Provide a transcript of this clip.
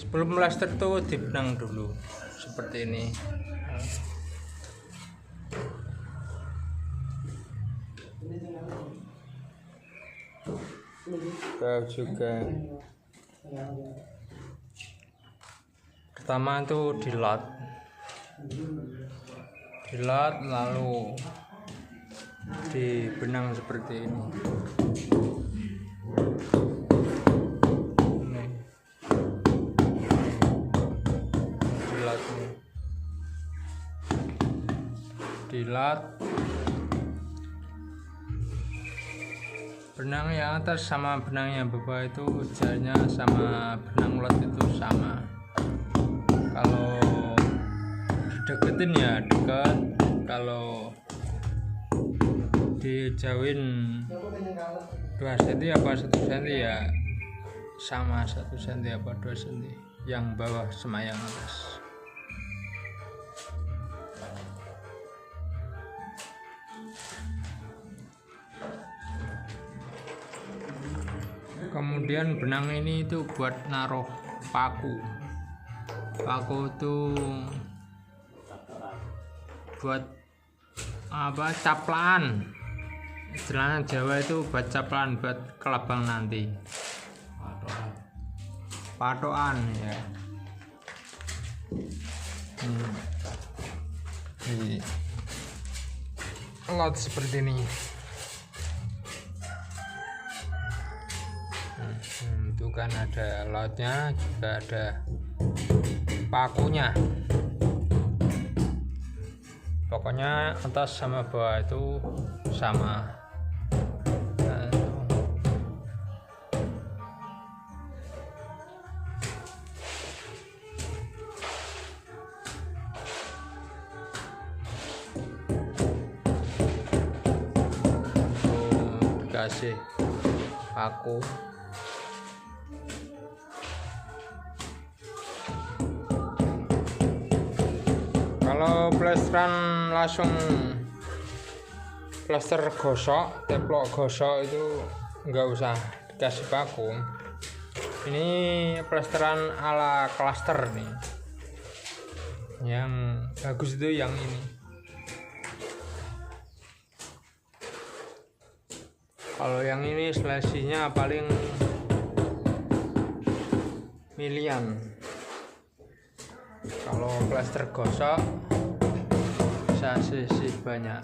Sebelum plaster tuh dibenang dulu seperti ini. Bau juga. Pertama itu dilot lalu dibenang seperti ini. Dilat benang yang atas sama benang yang bawah itu jaraknya sama, benang lot itu sama. Kalau dideketin ya dekat, kalau dijauhin 2 cm apa 1 cm ya sama, 1 cm apa 2 cm, yang bawah sama yang atas. Kemudian benang ini itu buat naruh paku itu buat apa, caplaan, istilahnya Jawa itu buat caplaan, buat kelabang nanti, patokan ya. Lot seperti ini. Itu kan ada lotnya, juga ada pakunya. Pokoknya atas sama bawah itu sama. Dikasih paku. Kalau plesteran langsung plester gosok, teplok gosok itu nggak usah dikasih paku. Ini plesteran ala klaster nih, yang bagus itu yang ini. Kalau yang ini selisihnya paling milian. Kalau plester gosok bisa sisih banyak.